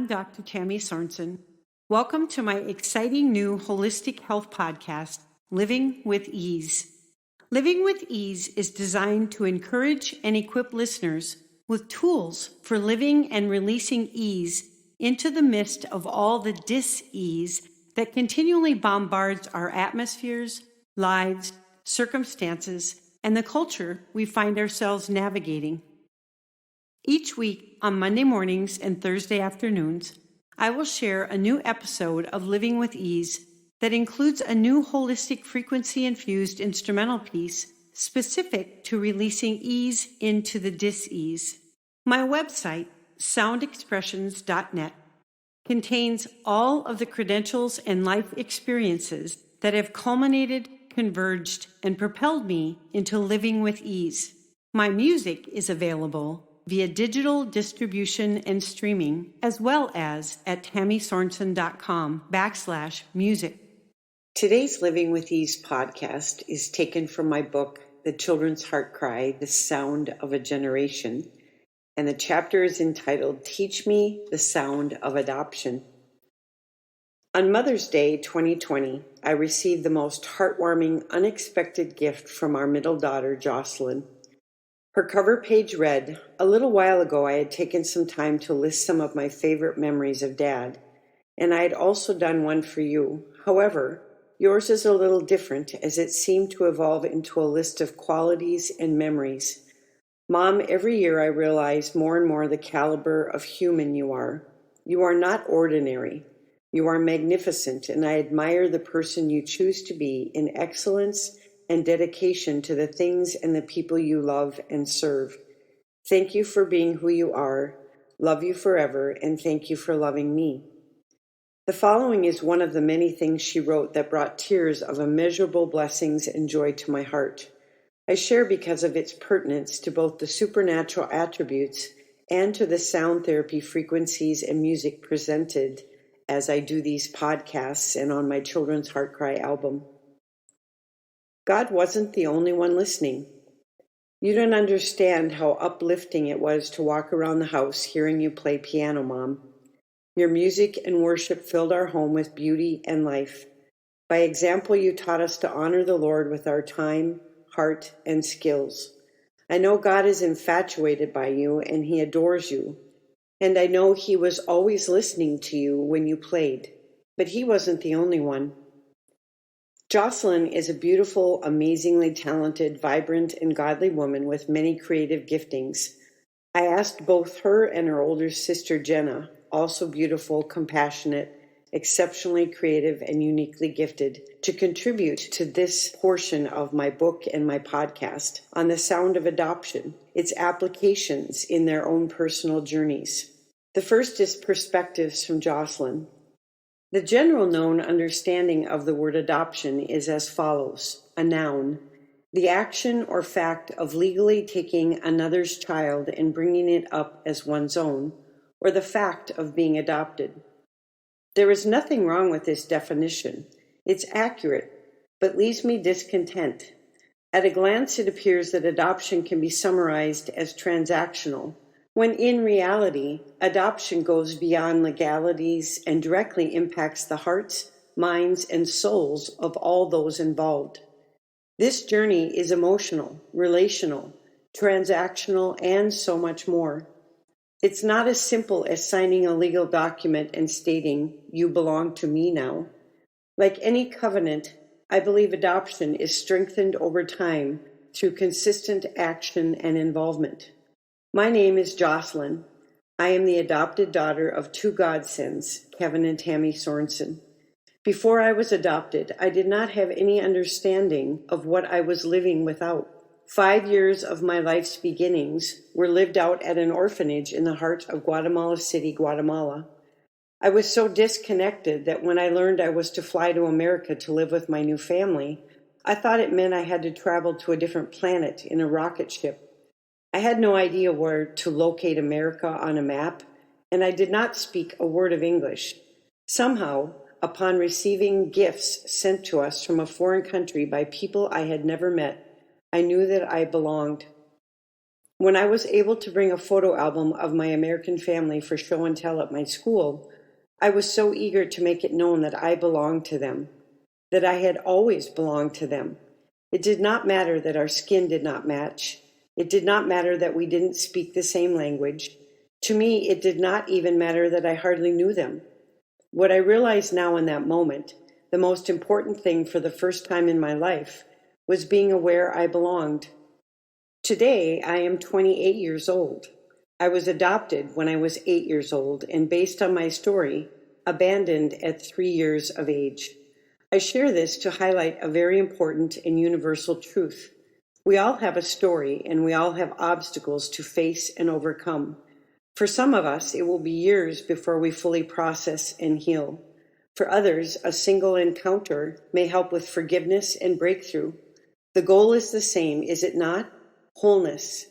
I'm Dr. Tammy Sorensen. Welcome to my exciting new holistic health podcast, Living with Ease. Living with Ease is designed to encourage and equip listeners with tools for living and releasing ease into the midst of all the dis-ease that continually bombards our atmospheres, lives, circumstances, and the culture we find ourselves navigating. Each week on Monday mornings and Thursday afternoons, I will share a new episode of Living with Ease that includes a new holistic frequency-infused instrumental piece specific to releasing ease into the dis-ease. My website, soundexpressions.net, contains all of the credentials and life experiences that have culminated, converged, and propelled me into living with ease. My music is available via digital distribution and streaming, as well as at tammysorensen.com/music. Today's Living with Ease podcast is taken from my book, The Children's Heart Cry, The Sound of a Generation, and the chapter is entitled, Teach Me the Sound of Adoption. On Mother's Day 2020, I received the most heartwarming, unexpected gift from our middle daughter, Jocelyn. Her cover page read, "A little while ago I had taken some time to list some of my favorite memories of Dad, and I had also done one for you. However, yours is a little different as it seemed to evolve into a list of qualities and memories. Mom, every year I realize more and more the caliber of human you are. You are not ordinary. You are magnificent, and I admire the person you choose to be in excellence and dedication to the things and the people you love and serve. Thank you for being who you are, love you forever, and thank you for loving me." The following is one of the many things she wrote that brought tears of immeasurable blessings and joy to my heart. I share because of its pertinence to both the supernatural attributes and to the sound therapy frequencies and music presented as I do these podcasts and on my Children's Heart Cry album. God wasn't the only one listening. You don't understand how uplifting it was to walk around the house hearing you play piano, Mom. Your music and worship filled our home with beauty and life. By example, you taught us to honor the Lord with our time, heart, and skills. I know God is infatuated by you and He adores you. And I know He was always listening to you when you played. But He wasn't the only one. Jocelyn is a beautiful, amazingly talented, vibrant, and godly woman with many creative giftings. I asked both her and her older sister Jenna, also beautiful, compassionate, exceptionally creative, and uniquely gifted, to contribute to this portion of my book and my podcast on the sound of adoption, its applications in their own personal journeys. The first is perspectives from Jocelyn. The general known understanding of the word adoption is as follows: a noun, the action or fact of legally taking another's child and bringing it up as one's own, or the fact of being adopted. There is nothing wrong with this definition. It's accurate, but leaves me discontent. At a glance, it appears that adoption can be summarized as transactional, when in reality, adoption goes beyond legalities and directly impacts the hearts, minds, and souls of all those involved. This journey is emotional, relational, transactional, and so much more. It's not as simple as signing a legal document and stating, "You belong to me now." Like any covenant, I believe adoption is strengthened over time through consistent action and involvement. My name is Jocelyn. I am the adopted daughter of two godsons, Kevin and Tammy Sorensen. Before I was adopted, I did not have any understanding of what I was living without. 5 years of my life's beginnings were lived out at an orphanage in the heart of Guatemala City, Guatemala. I was so disconnected that when I learned I was to fly to America to live with my new family, I thought it meant I had to travel to a different planet in a rocket ship. I had no idea where to locate America on a map, and I did not speak a word of English. Somehow, upon receiving gifts sent to us from a foreign country by people I had never met, I knew that I belonged. When I was able to bring a photo album of my American family for show and tell at my school, I was so eager to make it known that I belonged to them, that I had always belonged to them. It did not matter that our skin did not match. It did not matter that we didn't speak the same language. To me, it did not even matter that I hardly knew them. What I realized now in that moment, the most important thing for the first time in my life, was being aware I belonged. Today, I am 28 years old. I was adopted when I was 8 years old and, based on my story, abandoned at 3 years of age. I share this to highlight a very important and universal truth. We all have a story and we all have obstacles to face and overcome. For some of us, it will be years before we fully process and heal. For others, a single encounter may help with forgiveness and breakthrough. The goal is the same, is it not? Wholeness.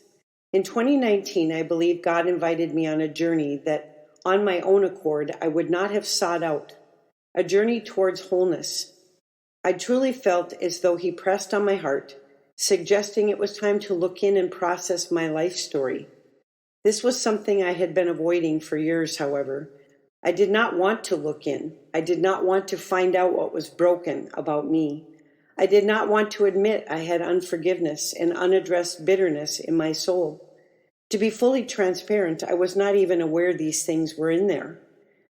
In 2019, I believe God invited me on a journey that, on my own accord, I would not have sought out. A journey towards wholeness. I truly felt as though He pressed on my heart, suggesting it was time to look in and process my life story. This was something I had been avoiding for years, however. I did not want to look in. I did not want to find out what was broken about me. I did not want to admit I had unforgiveness and unaddressed bitterness in my soul. To be fully transparent, I was not even aware these things were in there.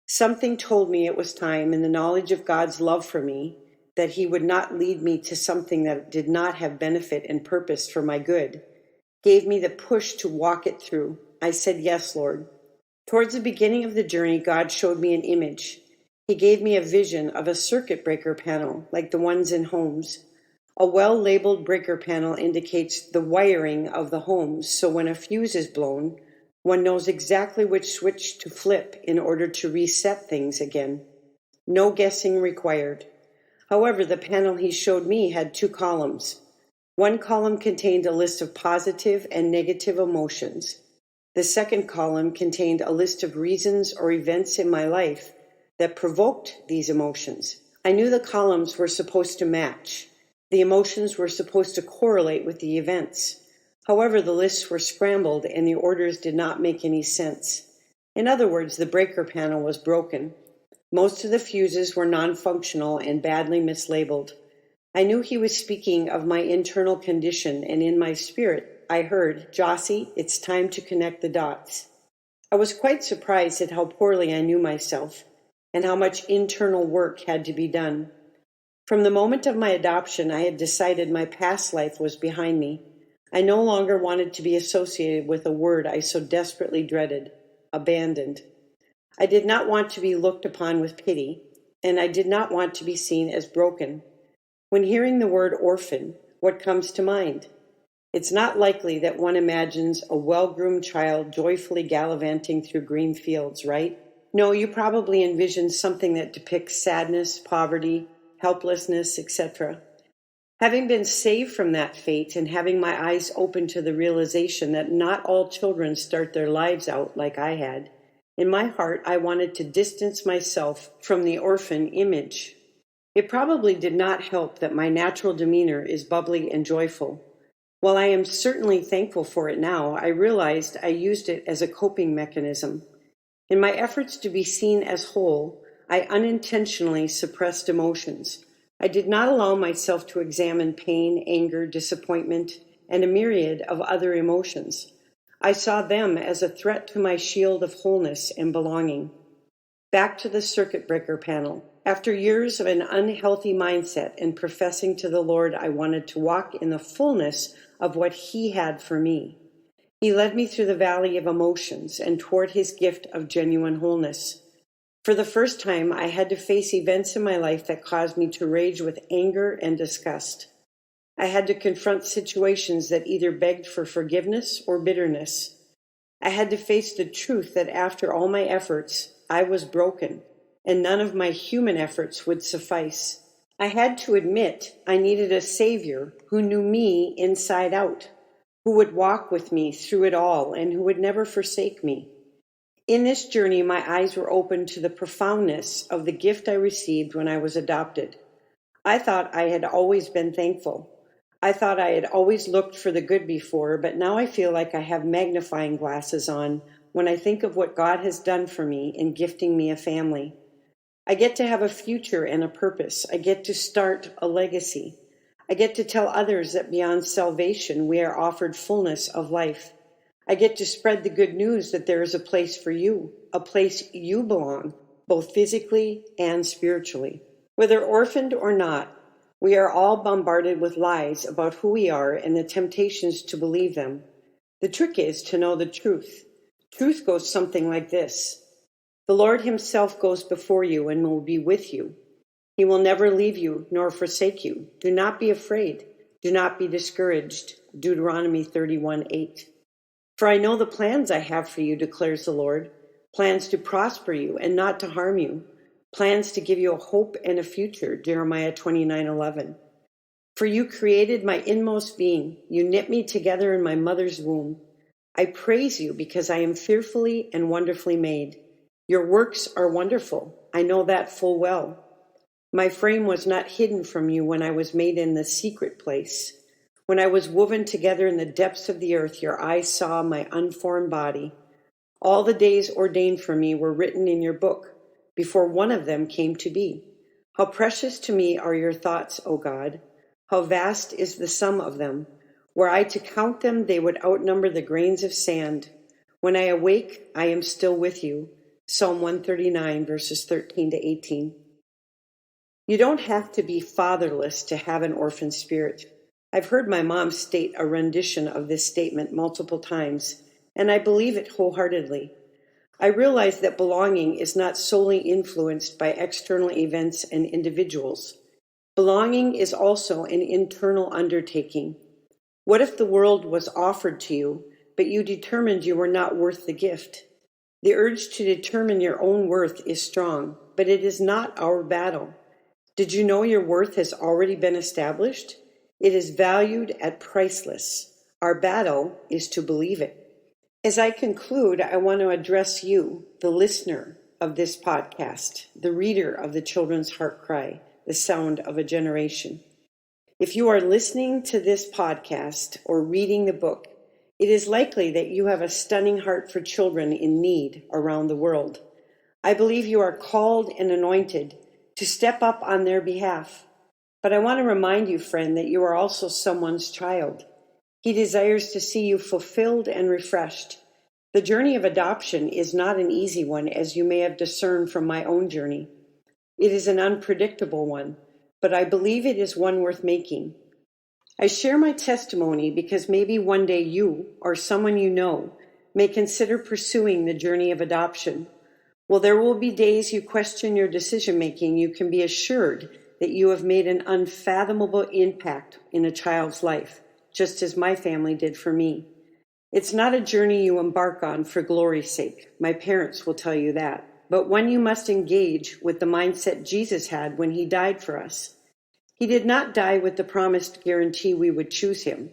Something told me it was time, in the knowledge of God's love for me, that He would not lead me to something that did not have benefit and purpose for my good, gave me the push to walk it through. I said, "Yes, Lord." Towards the beginning of the journey, God showed me an image. He gave me a vision of a circuit breaker panel, like the ones in homes. A well-labeled breaker panel indicates the wiring of the homes, so when a fuse is blown, one knows exactly which switch to flip in order to reset things again. No guessing required. However, the panel He showed me had 2 columns. One column contained a list of positive and negative emotions. The second column contained a list of reasons or events in my life that provoked these emotions. I knew the columns were supposed to match. The emotions were supposed to correlate with the events. However, the lists were scrambled and the orders did not make any sense. In other words, the breaker panel was broken. Most of the fuses were non-functional and badly mislabeled. I knew He was speaking of my internal condition, and in my spirit, I heard, "Jossie, it's time to connect the dots." I was quite surprised at how poorly I knew myself and how much internal work had to be done. From the moment of my adoption, I had decided my past life was behind me. I no longer wanted to be associated with a word I so desperately dreaded, abandoned. I did not want to be looked upon with pity, and I did not want to be seen as broken. When hearing the word orphan, what comes to mind? It's not likely that one imagines a well-groomed child joyfully gallivanting through green fields, right? No, you probably envision something that depicts sadness, poverty, helplessness, etc. Having been saved from that fate and having my eyes open to the realization that not all children start their lives out like I had, in my heart I wanted to distance myself from the orphan image. It probably did not help that my natural demeanor is bubbly and joyful. While I am certainly thankful for it now, I realized I used it as a coping mechanism. In my efforts to be seen as whole, I unintentionally suppressed emotions. I did not allow myself to examine pain, anger, disappointment, and a myriad of other emotions. I saw them as a threat to my shield of wholeness and belonging. Back to the circuit breaker panel. After years of an unhealthy mindset and professing to the Lord I wanted to walk in the fullness of what He had for me, He led me through the valley of emotions and toward His gift of genuine wholeness. For the first time, I had to face events in my life that caused me to rage with anger and disgust. I had to confront situations that either begged for forgiveness or bitterness. I had to face the truth that after all my efforts, I was broken, and none of my human efforts would suffice. I had to admit I needed a Savior who knew me inside out, who would walk with me through it all, and who would never forsake me. In this journey, my eyes were opened to the profoundness of the gift I received when I was adopted. I thought I had always been thankful. I thought I had always looked for the good before, but now I feel like I have magnifying glasses on when I think of what God has done for me in gifting me a family. I get to have a future and a purpose. I get to start a legacy. I get to tell others that beyond salvation, we are offered fullness of life. I get to spread the good news that there is a place for you, a place you belong, both physically and spiritually. Whether orphaned or not, we are all bombarded with lies about who we are and the temptations to believe them. The trick is to know the truth. Truth goes something like this. The Lord himself goes before you and will be with you. He will never leave you nor forsake you. Do not be afraid. Do not be discouraged. Deuteronomy 31:8. For I know the plans I have for you, declares the Lord, plans to prosper you and not to harm you, plans to give you a hope and a future, Jeremiah 29:11. For you created my inmost being. You knit me together in my mother's womb. I praise you because I am fearfully and wonderfully made. Your works are wonderful. I know that full well. My frame was not hidden from you when I was made in the secret place. When I was woven together in the depths of the earth, your eyes saw my unformed body. All the days ordained for me were written in your book, before one of them came to be. How precious to me are your thoughts, O God! How vast is the sum of them! Were I to count them, they would outnumber the grains of sand. When I awake, I am still with you. Psalm 139, verses 13 to 18. You don't have to be fatherless to have an orphan spirit. I've heard my mom state a rendition of this statement multiple times, and I believe it wholeheartedly. I realize that belonging is not solely influenced by external events and individuals. Belonging is also an internal undertaking. What if the world was offered to you, but you determined you were not worth the gift? The urge to determine your own worth is strong, but it is not our battle. Did you know your worth has already been established? It is valued at priceless. Our battle is to believe it. As I conclude, I want to address you, the listener of this podcast, the reader of the Children's Heart Cry, the sound of a generation. If you are listening to this podcast or reading the book, it is likely that you have a stunning heart for children in need around the world. I believe you are called and anointed to step up on their behalf. But I want to remind you, friend, that you are also someone's child. He desires to see you fulfilled and refreshed. The journey of adoption is not an easy one, as you may have discerned from my own journey. It is an unpredictable one, but I believe it is one worth making. I share my testimony because maybe one day you, or someone you know, may consider pursuing the journey of adoption. While there will be days you question your decision-making, you can be assured that you have made an unfathomable impact in a child's life, just as my family did for me. It's not a journey you embark on for glory's sake. My parents will tell you that. But one you must engage with the mindset Jesus had when he died for us. He did not die with the promised guarantee we would choose him.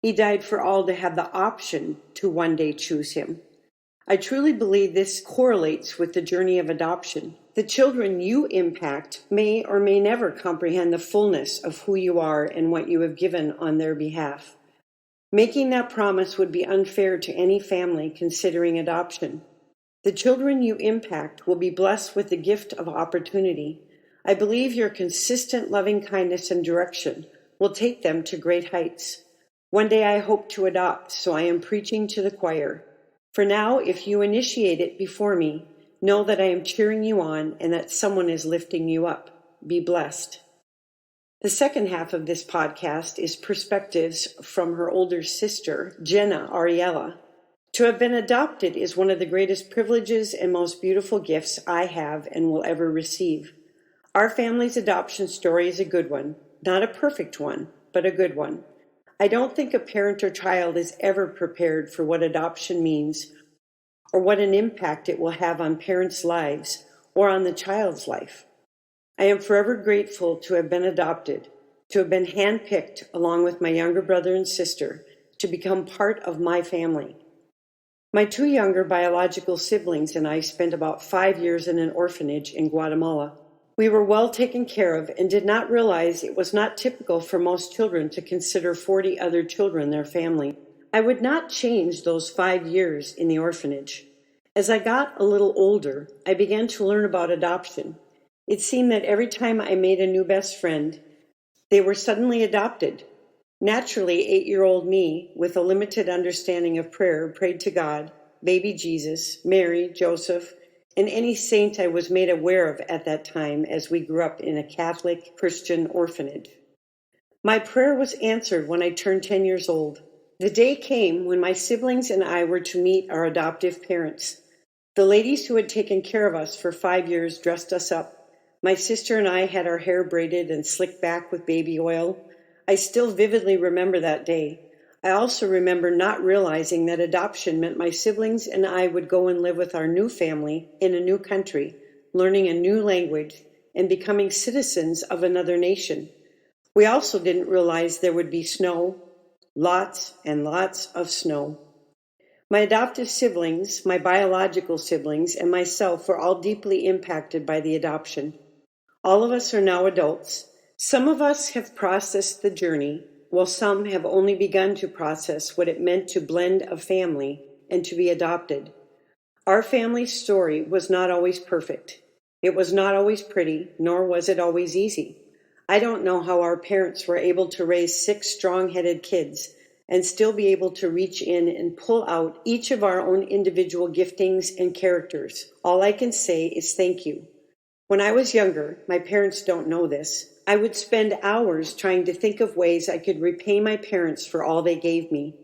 He died for all to have the option to one day choose him. I truly believe this correlates with the journey of adoption. The children you impact may or may never comprehend the fullness of who you are and what you have given on their behalf. Making that promise would be unfair to any family considering adoption. The children you impact will be blessed with the gift of opportunity. I believe your consistent loving kindness and direction will take them to great heights. One day I hope to adopt, so I am preaching to the choir. For now, if you initiate it before me, know that I am cheering you on and that someone is lifting you up. Be blessed. The second half of this podcast is perspectives from her older sister, Jenna Ariella. To have been adopted is one of the greatest privileges and most beautiful gifts I have and will ever receive. Our family's adoption story is a good one, not a perfect one, but a good one. I don't think a parent or child is ever prepared for what adoption means or what an impact it will have on parents' lives or on the child's life. I am forever grateful to have been adopted, to have been handpicked along with my younger brother and sister to become part of my family. My two younger biological siblings and I spent about 5 years in an orphanage in Guatemala. We were well taken care of and did not realize it was not typical for most children to consider 40 other children their family. I would not change those 5 years in the orphanage. As I got a little older, I began to learn about adoption. It seemed that every time I made a new best friend, they were suddenly adopted. Naturally, 8-year-old me, with a limited understanding of prayer, prayed to God, baby Jesus, Mary, Joseph, and any saint I was made aware of at that time as we grew up in a Catholic Christian orphanage. My prayer was answered when I turned 10 years old. The day came when my siblings and I were to meet our adoptive parents. The ladies who had taken care of us for 5 years dressed us up. My sister and I had our hair braided and slicked back with baby oil. I still vividly remember that day. I also remember not realizing that adoption meant my siblings and I would go and live with our new family in a new country, learning a new language, and becoming citizens of another nation. We also didn't realize there would be snow, lots and lots of snow. My adoptive siblings, my biological siblings, and myself were all deeply impacted by the adoption. All of us are now adults. Some of us have processed the journey, while some have only begun to process what it meant to blend a family and to be adopted. Our family's story was not always perfect. It was not always pretty, nor was it always easy. I don't know how our parents were able to raise 6 strong-headed kids and still be able to reach in and pull out each of our own individual giftings and characters. All I can say is thank you. When I was younger, my parents don't know this, I would spend hours trying to think of ways I could repay my parents for all they gave me.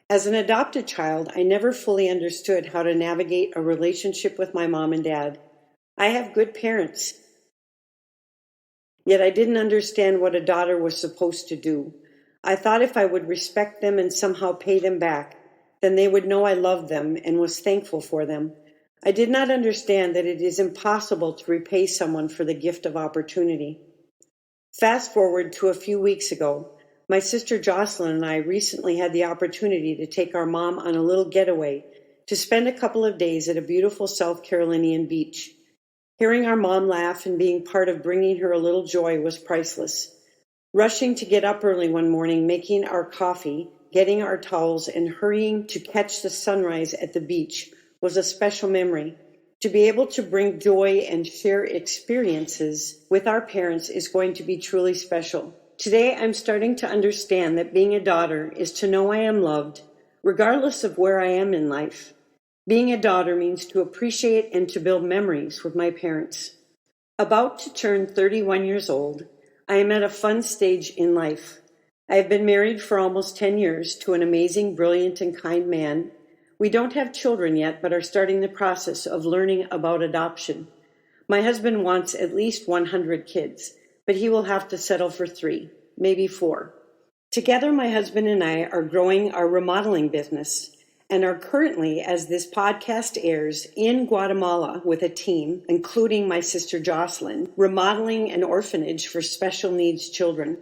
As an adopted child, I never fully understood how to navigate a relationship with my mom and dad. I have good parents, yet I didn't understand what a daughter was supposed to do. I thought if I would respect them and somehow pay them back, then they would know I loved them and was thankful for them. I did not understand that it is impossible to repay someone for the gift of opportunity. Fast forward to a few weeks ago, my sister Jocelyn and I recently had the opportunity to take our mom on a little getaway to spend a couple of days at a beautiful South Carolinian beach. Hearing our mom laugh and being part of bringing her a little joy was priceless. Rushing to get up early one morning, making our coffee, getting our towels, and hurrying to catch the sunrise at the beach was a special memory. To be able to bring joy and share experiences with our parents is going to be truly special. Today, I'm starting to understand that being a daughter is to know I am loved, regardless of where I am in life. Being a daughter means to appreciate and to build memories with my parents. About to turn 31 years old, I am at a fun stage in life. I have been married for almost 10 years to an amazing, brilliant, and kind man. We don't have children yet, but are starting the process of learning about adoption. My husband wants at least 100 kids, but he will have to settle for 3, maybe 4. Together, my husband and I are growing our remodeling business and are currently, as this podcast airs, in Guatemala with a team, including my sister Jocelyn, remodeling an orphanage for special needs children.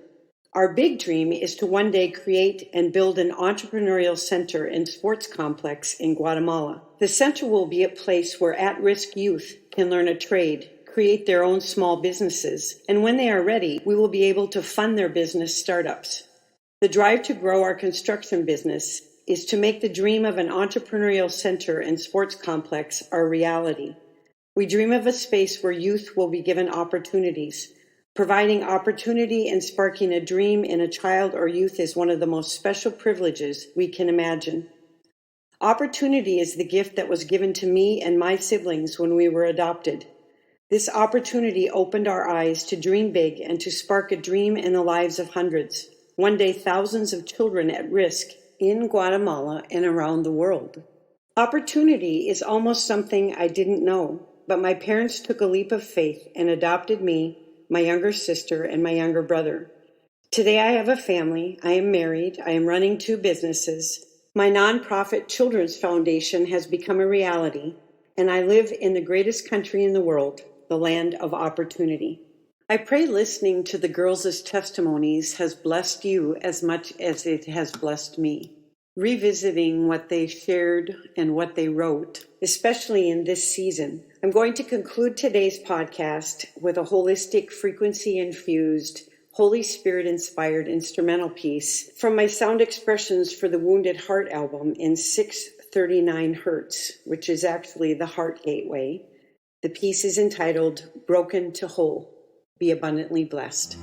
Our big dream is to one day create and build an entrepreneurial center and sports complex in Guatemala. The center will be a place where at-risk youth can learn a trade, create their own small businesses, and when they are ready, we will be able to fund their business startups. The drive to grow our construction business is to make the dream of an entrepreneurial center and sports complex our reality. We dream of a space where youth will be given opportunities. Providing opportunity and sparking a dream in a child or youth is one of the most special privileges we can imagine. Opportunity is the gift that was given to me and my siblings when we were adopted. This opportunity opened our eyes to dream big and to spark a dream in the lives of hundreds, one day thousands of children at risk in Guatemala and around the world. Opportunity is almost something I didn't know, but my parents took a leap of faith and adopted me, my younger sister, and my younger brother. Today I have a family, I am married, I am running 2 businesses. My nonprofit children's foundation has become a reality, and I live in the greatest country in the world, the land of opportunity. I pray listening to the girls' testimonies has blessed you as much as it has blessed me. revisiting what they shared and what they wrote, especially in this season. I'm going to conclude today's podcast with a holistic, frequency-infused, Holy Spirit-inspired instrumental piece from my Sound Expressions for the Wounded Heart album in 639 Hertz, which is actually the Heart Gateway. The piece is entitled Broken to Whole. Be abundantly blessed.